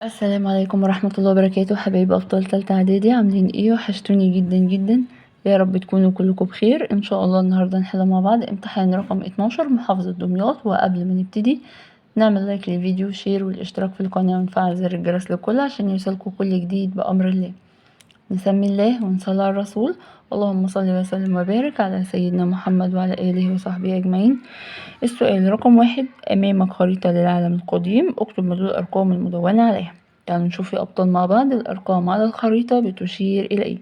السلام عليكم ورحمة الله وبركاته. حبايب أبطال تالتة إعدادي، عاملين ايه؟ وحشتوني جدا جدا. يا رب تكونوا كلكم بخير ان شاء الله. النهاردة نحل مع بعض امتحان رقم 12 محافظة دمياط. وقبل ما نبتدي نعمل لايك للفيديو وشير والاشتراك في القناة ونفعل زر الجرس للكل عشان يوصلكوا كل جديد بأمر الله. نسمي الله ونصلي على الرسول. اللهم صل وسلم وبارك على سيدنا محمد وعلى آله وصحبه أجمعين. السؤال رقم 1: أمامك خريطة للعالم القديم، اكتب مدلول الأرقام المدونة عليها. تعالوا نشوف يا أبطال مع بعض الأرقام على الخريطة بتشير إلى إيه.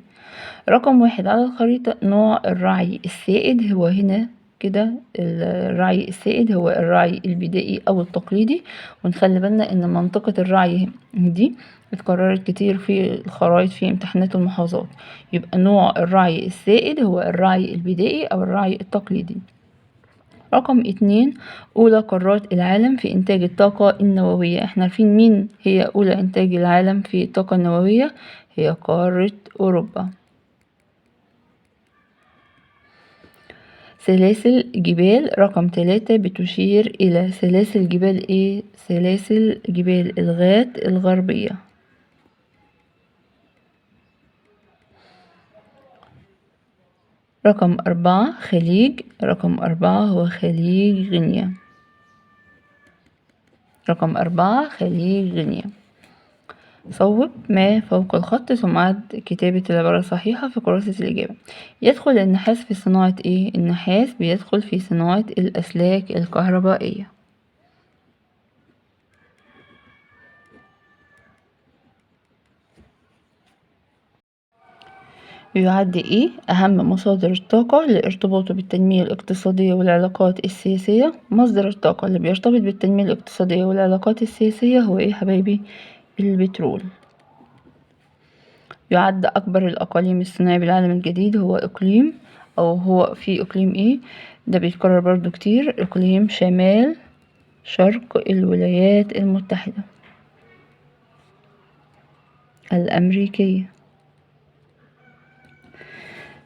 رقم 1 على الخريطة، نوع الرعي السائد هو هنا كده. الرعي السائد هو الرعي البدائي أو التقليدي. ونخلي بالنا إن منطقة الرعي دي اتكررت كتير في الخرائط في امتحانات المحافظات. يبقى نوع الرعي السائد هو الرعي البدائي أو الرعي التقليدي. رقم 2: أولى قارات العالم في إنتاج الطاقة النووية. احنا عارفين مين هي أولى إنتاج العالم في الطاقة النووية؟ هي قارة أوروبا. سلاسل جبال رقم 3 بتشير إلى سلاسل جبال ايه؟ سلاسل جبال الغات الغربية. رقم 4 خليج. رقم 4 هو خليج غينيا. رقم 4 خليج غينيا. صوب ما فوق الخط ثم عد كتابة العبارة الصحيحة في كراسة الإجابة. يدخل النحاس في صناعة ايه؟ النحاس بيدخل في صناعة الأسلاك الكهربائية. يعد ايه أهم مصادر الطاقة لارتباطه بالتنمية الاقتصادية والعلاقات السياسية؟ مصدر الطاقة اللي بيرتبط بالتنمية الاقتصادية والعلاقات السياسية هو ايه حبايبي؟ البترول. يعد أكبر الأقاليم الصناعية بالعالم الجديد هو إقليم، أو هو في إقليم إيه؟ ده بيتكرر برضو كتير، إقليم شمال شرق الولايات المتحدة الأمريكية.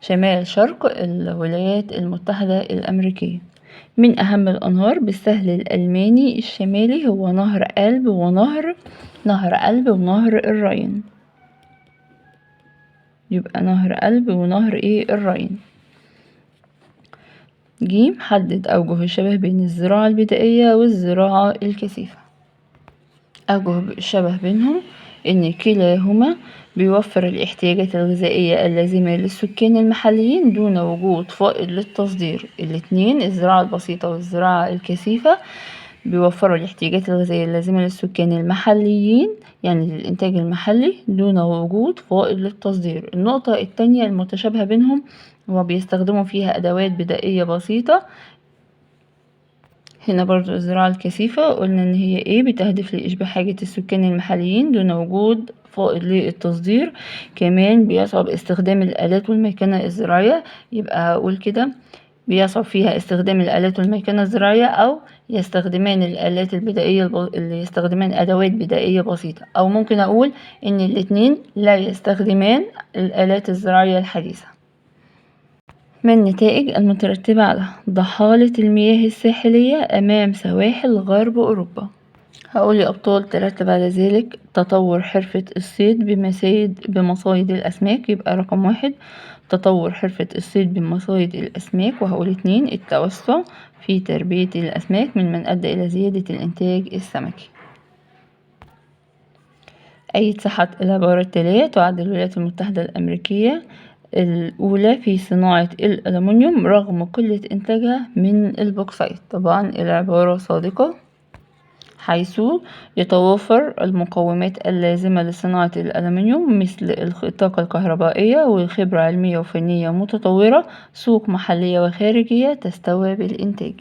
شمال شرق الولايات المتحدة الأمريكية. من أهم الأنهار بالسهل الألماني الشمالي هو نهر ألب ونهر الراين. يبقى نهر ألب ونهر إيه؟ الراين. جيم حدد أوجه الشبه بين الزراعة البدائية والزراعة الكثيفة. أوجه الشبه بينهم إن كلاهما بيوفر الاحتياجات الغذائية اللازمة للسكان المحليين دون وجود فائض للتصدير. الاتنين الزراعة البسيطة والزراعة الكثيفة بيوفروا الاحتياجات الغذائية اللازمة للسكان المحليين، يعني للإنتاج المحلي دون وجود فائض للتصدير. النقطة التانية المتشابهة بينهم هو بيستخدموا فيها أدوات بدائية بسيطة. هنا برضو الزراعة الكثيفة قلنا ان هي ايه؟ بتهدف لإشباع حاجة السكان المحليين دون وجود فائض للتصدير. كمان بيصعب استخدام الآلات والميكنة الزراعية. يبقى هقول كده بيصعب فيها استخدام الآلات والميكنة الزراعية، أو يستخدمان الآلات البدائية اللي يستخدمان أدوات بدائية بسيطة، أو ممكن أقول إن الاتنين لا يستخدمان الآلات الزراعية الحديثة. ما النتائج المترتبة على ضحالة المياه الساحلية أمام سواحل غرب أوروبا؟ هقول يا أبطال ترتب على ذلك تطور حرفة الصيد بمصايد الأسماك. يبقى رقم 1 تطور حرفة الصيد بمصايد الأسماك. وهقول 2 التوسع في تربية الأسماك ممن أدى إلى زيادة الإنتاج السمكي. أي صحة العبارة التالية؟ تعد الولايات المتحدة الأمريكية الأولى في صناعة الألمنيوم رغم قلة إنتاجها من البوكسايت. طبعا العبارة صادقة، حيث يتوافر المقومات اللازمة لصناعة الألمنيوم مثل الطاقة الكهربائية والخبرة علمية وفنية متطورة، سوق محلية وخارجية تستوعب الإنتاج.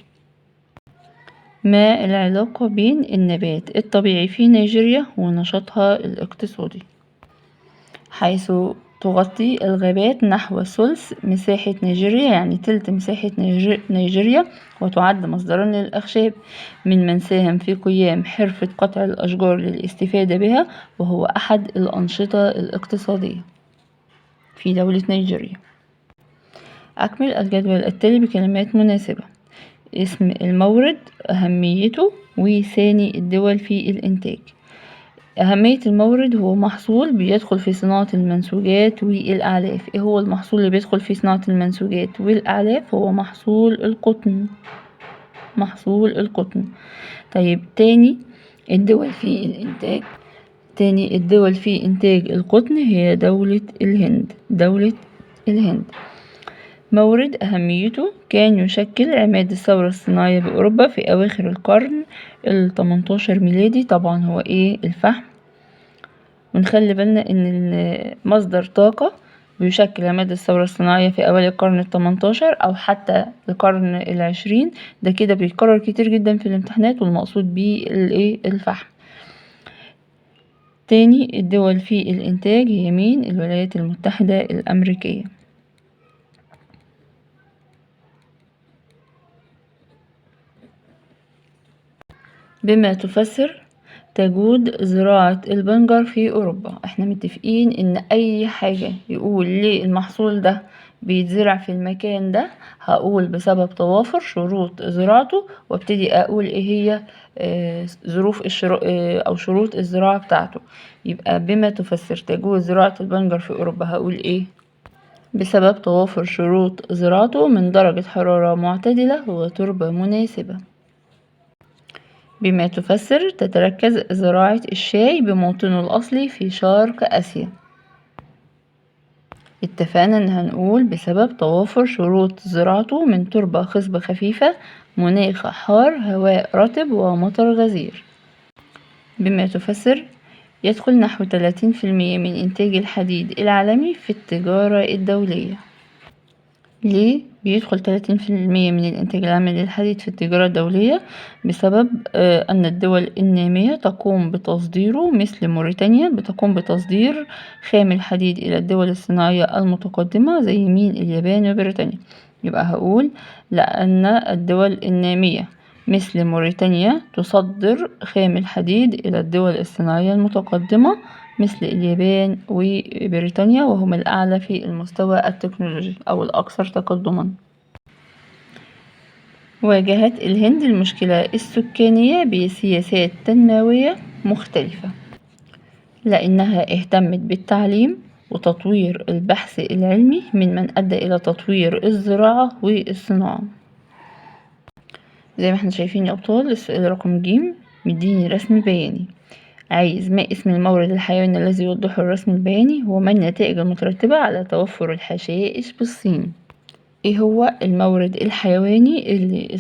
ما العلاقة بين النبات الطبيعي في نيجيريا ونشاطها الاقتصادي؟ حيث تغطي الغابات نحو ثلث مساحة نيجيريا، يعني تلت مساحة نيجيريا، وتعد مصدرا للأخشاب من ساهم في قيام حرفة قطع الأشجار للاستفادة بها، وهو أحد الأنشطة الاقتصادية في دولة نيجيريا. أكمل الجدول التالي بكلمات مناسبة. اسم المورد، أهميته، وثاني الدول في الإنتاج. أهمية المورد هو محصول بيدخل في صناعة المنسوجات والأعلاف. إيه هو المحصول اللي بيدخل في صناعة المنسوجات والأعلاف؟ هو محصول القطن. محصول القطن. طيب الدول في الإنتاج تاني الدول في إنتاج القطن هي دولة الهند. دولة الهند. مورد أهميته كان يشكل عماد الثورة الصناعية بأوروبا في أواخر القرن ال18 ميلادي. طبعا هو الفحم. ونخلي بالنا إن مصدر طاقة بيشكل عماد الثورة الصناعية في أوائل القرن ال18 أو حتى القرن ال20. ده كده بيتكرر كتير جدا في الامتحانات، والمقصود بيه الفحم. تاني الدول في الإنتاج هي مين؟ الولايات المتحدة الأمريكية. بما تفسر تجود زراعة البنجر في أوروبا. احنا متفقين ان اي حاجة يقول ليه المحصول ده بيتزرع في المكان ده، هقول بسبب توافر شروط زراعته، وابتدي اقول ايه هي ظروف او شروط الزراعة بتاعته. يبقى بما تفسر تجود زراعة البنجر في أوروبا هقول بسبب توافر شروط زراعته من درجة حرارة معتدلة وتربة مناسبة. بما تفسر تتركز زراعة الشاي بموطنه الأصلي في شرق آسيا. اتفقنا ان هنقول بسبب توافر شروط زراعته من تربة خصبة خفيفة، مناخ حار، هواء رطب، ومطر غزير. بما تفسر يدخل نحو 30% من إنتاج الحديد العالمي في التجارة الدولية. ليه بيدخل 30% من الإنتاج العالمي للحديد في التجارة الدولية؟ بسبب أن الدول النامية تقوم بتصديره، مثل موريتانيا بتقوم بتصدير خام الحديد إلى الدول الصناعية المتقدمة زي مين؟ اليابان وبريطانيا. يبقى هقول لأن الدول النامية مثل موريتانيا تصدر خام الحديد إلى الدول الصناعية المتقدمة مثل اليابان وبريطانيا، وهم الأعلى في المستوى التكنولوجي أو الأكثر تقدما. واجهت الهند المشكلة السكانية بسياسات تنموية مختلفة، لأنها اهتمت بالتعليم وتطوير البحث العلمي ممن أدى إلى تطوير الزراعة والصناعة. زي ما احنا شايفين يا أبطال، السؤال رقم ج مديني رسم بياني، عايز ما اسم المورد الحيواني الذي يوضحه الرسم البياني، وما النتائج المترتبة على توفر الحشائش بالصين. ايه هو المورد الحيواني اللي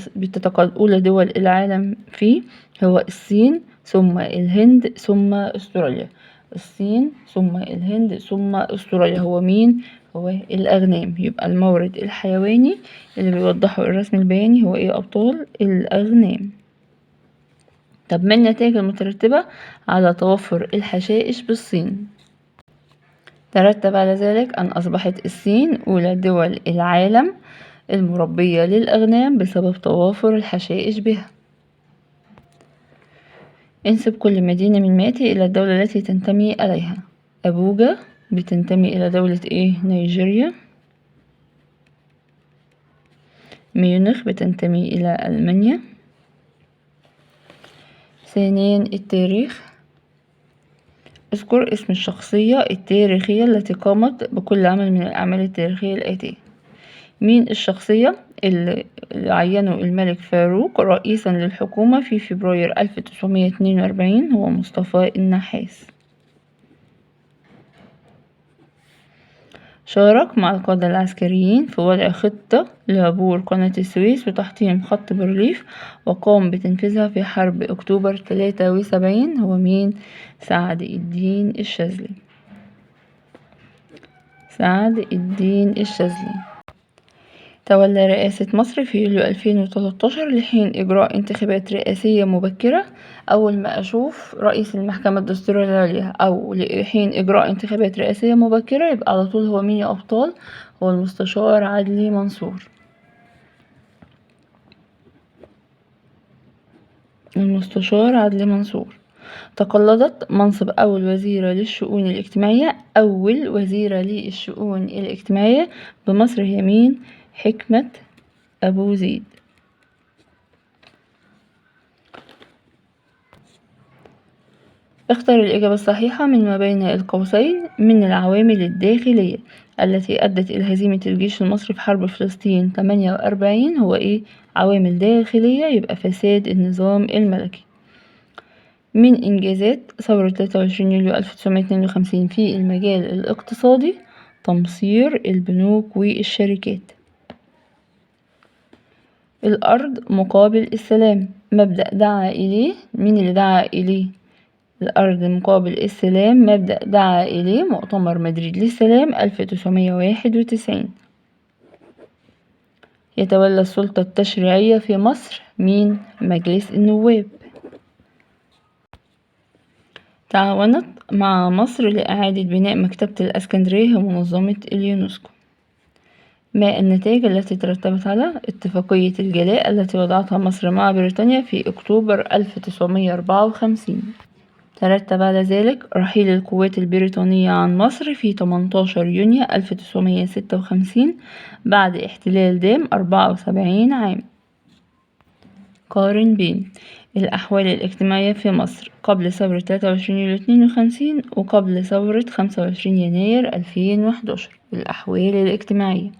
أولى دول العالم فيه؟ هو الصين، ثم الهند، ثم استراليا. الصين ثم الهند ثم استراليا. هو مين؟ هو الأغنام. يبقى المورد الحيواني اللي بيوضحه الرسم البياني هو يا أبطال؟ الأغنام. طب ما النتائج المترتبة على توفر الحشائش بالصين؟ ترتب على ذلك أن أصبحت الصين أولى دول العالم المربية للأغنام بسبب توافر الحشائش بها. انسب كل مدينة من ماتي إلى الدولة التي تنتمي إليها. أبوجا بتنتمي إلى دولة نيجيريا. ميونخ بتنتمي إلى ألمانيا. ثانيا التاريخ، اذكر اسم الشخصية التاريخية التي قامت بكل عمل من الأعمال التاريخية الآتية. مين الشخصية اللي عينه الملك فاروق رئيسا للحكومة في فبراير 1942؟ هو مصطفى النحاس. شارك مع القادة العسكريين في وضع خطة لعبور قناة السويس وتحطيم خط بارليف، وقام بتنفيذها في حرب أكتوبر 73. هو مين؟ سعد الدين الشاذلي. سعد الدين الشاذلي. تولى رئاسة مصر في يوليو 2013 لحين إجراء انتخابات رئاسية مبكرة. أول ما أشوف رئيس المحكمة الدستورية العليا أو لحين إجراء انتخابات رئاسية مبكرة يبقى على طول هو مين يا أبطال؟ هو المستشار عدلي منصور. المستشار عدلي منصور. تقلدت منصب أول وزيرة للشؤون الاجتماعية. أول وزيرة للشؤون الاجتماعية بمصر هي مين؟ حكمة أبو زيد. اختر الإجابة الصحيحة من ما بين القوسين. من العوامل الداخلية التي أدت إلى هزيمة الجيش المصري في حرب فلسطين 48 هو إيه؟ عوامل داخلية، يبقى فساد النظام الملكي. من إنجازات ثورة 23 يوليو 1952 في المجال الاقتصادي تمصير البنوك والشركات. الأرض مقابل السلام مبدأ دعا إليه. مين اللي دعا إليه؟ الأرض مقابل السلام مبدأ دعا إليه مؤتمر مدريد للسلام 1991. يتولى السلطة التشريعية في مصر مين؟ مجلس النواب. تعاونت مع مصر لإعادة بناء مكتبة الإسكندرية منظمة اليونسكو. ما النتائج التي ترتبت على اتفاقية الجلاء التي وضعتها مصر مع بريطانيا في أكتوبر 1954؟ ترتب على ذلك رحيل القوات البريطانية عن مصر في 18 يونيو 1956 بعد احتلال دام 74 عام. قارن بين الأحوال الاجتماعية في مصر قبل ثورة 23 يوليو 52 وقبل ثورة 25 يناير 2011. الأحوال الاجتماعية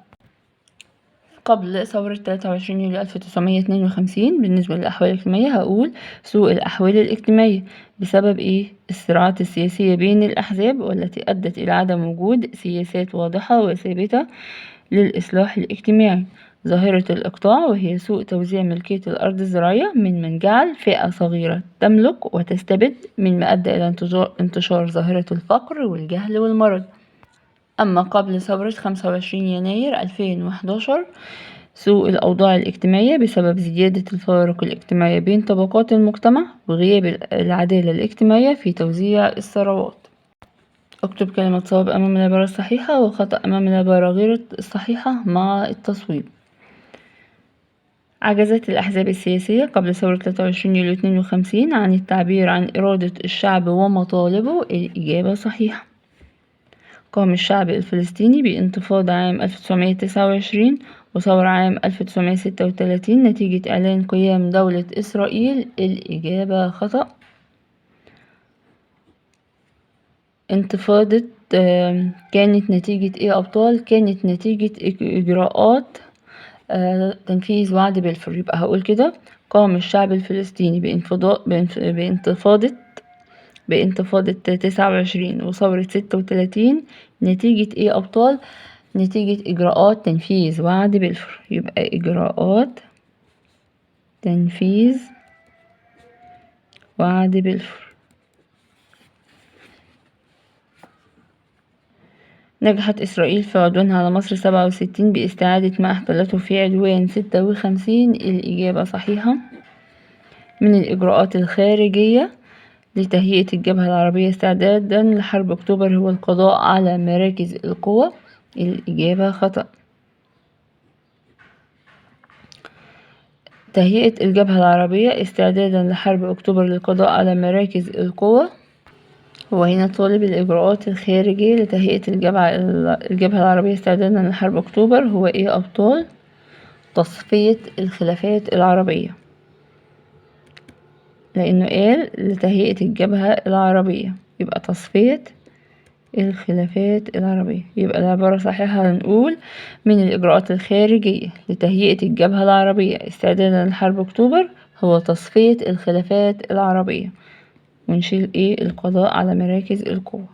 قبل ثورة 23 يوليو 1952 بالنسبة للأحوال الاجتماعية هقول سوء الأحوال الاجتماعية بسبب إيه؟ الصراعات السياسية بين الأحزاب والتي أدت إلى عدم وجود سياسات واضحة وثابتة للإصلاح الاجتماعي. ظاهرة الإقطاع وهي سوء توزيع ملكية الأرض الزراعية من جعل فئة صغيرة تملك وتستبد مما أدى إلى انتشار ظاهرة الفقر والجهل والمرض. أما قبل ثورة 25 يناير 2011 سوء الأوضاع الاجتماعية بسبب زيادة الفوارق الاجتماعية بين طبقات المجتمع وغياب العدالة الاجتماعية في توزيع الثروات. اكتب كلمة صواب أمام العبارة الصحيحة وخطأ أمام العبارة غير الصحيحة مع التصويب. عجزت الأحزاب السياسية قبل ثورة 23 يوليو 52 عن التعبير عن إرادة الشعب ومطالبه. الإجابة صحيحة. قام الشعب الفلسطيني بانتفاضة عام 1929 وثورة عام 1936 نتيجة إعلان قيام دولة إسرائيل. الإجابة خطأ. انتفاضة كانت نتيجة إيه أبطال؟ كانت نتيجة إجراءات تنفيذ وعد بلفور. يبقى هقول كده قام الشعب الفلسطيني بانتفاضة 29 وثورة 36 نتيجة إيه أبطال؟ نتيجة إجراءات تنفيذ وعد بلفور. يبقى إجراءات تنفيذ وعد بلفور. نجحت إسرائيل في عدوانها على مصر 67 باستعادة ما احتلته في عدوان 56. الإجابة صحيحة. من الإجراءات الخارجية لتهيئة الجبهة العربية استعدادا لحرب أكتوبر هو القضاء على مراكز القوى. الإجابة خطأ. تهيئة الجبهة العربية استعدادا لحرب أكتوبر للقضاء على مراكز القوى. وهنا طالب الإجراءات الخارجية لتهيئة الجبهة العربية استعدادا لحرب أكتوبر هو إيه أبطال؟ تصفية الخلافات العربية، لأنه قال لتهيئة الجبهة العربية يبقى تصفية الخلافات العربية. يبقى العبارة صحيحة هنقول من الإجراءات الخارجية لتهيئة الجبهة العربية استعدادا لحرب أكتوبر هو تصفية الخلافات العربية، ونشيل إيه القضاء على مراكز القوة.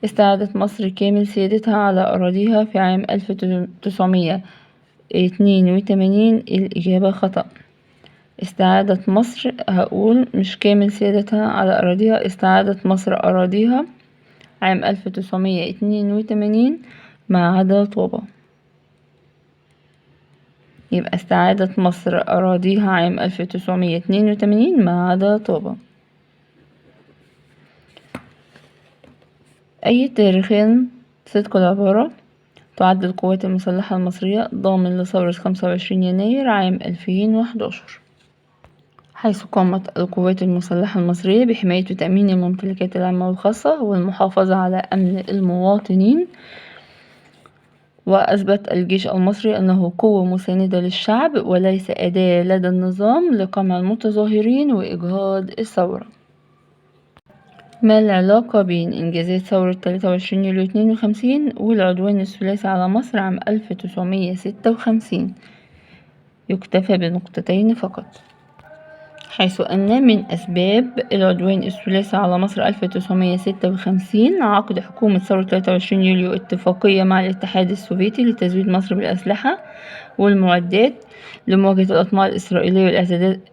استعادت مصر كامل سيادتها على أراضيها في عام 1982. الإجابة خطأ. استعادت مصر هقول مش كامل سيادتها على أراضيها. استعادت مصر أراضيها عام 1982 ما عدا طابة. يبقى استعادت مصر أراضيها عام 1982 ما عدا طابة. أي تاريخين صدق العبارة؟ تعد القوات المسلحة المصرية ضامن لثورة 25 يناير عام 2011، حيث قامت القوات المسلحة المصرية بحماية وتأمين الممتلكات العامة والخاصة والمحافظة على أمن المواطنين. وأثبت الجيش المصري أنه قوة مساندة للشعب وليس أداة لدى النظام لقمع المتظاهرين وإجهاض الثورة. ما العلاقة بين إنجازات ثورة 23 يوليو 52 والعدوان الثلاثي على مصر عام 1956؟ يكتفى بنقطتين فقط، حيث أن من أسباب العدوان الثلاثي على مصر 1956 عقد حكومة ثورة 23 يوليو اتفاقية مع الاتحاد السوفيتي لتزويد مصر بالأسلحة والمعدات لمواجهة الأطماع الإسرائيلية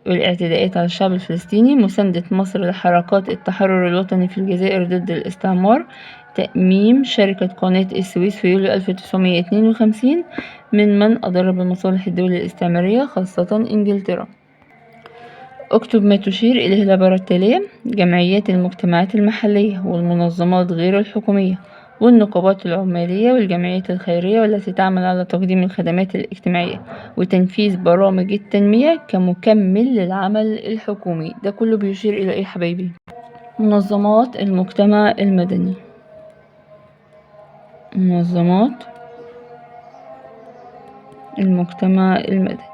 والاعتداءات على الشعب الفلسطيني، مساندة مصر لحركات التحرر الوطني في الجزائر ضد الاستعمار، تأميم شركة قناة السويس في يوليو 1952 من أضر بمصالح الدول الاستعمارية خاصة إنجلترا. اكتب ما تشير إليه العبارة التالية: جمعيات المجتمعات المحلية والمنظمات غير الحكومية والنقابات العمالية والجمعيات الخيرية والتي تعمل على تقديم الخدمات الاجتماعية وتنفيذ برامج التنمية كمكمل للعمل الحكومي. ده كله بيشير إلى إيه حبايبي؟ منظمات المجتمع المدني. منظمات المجتمع المدني.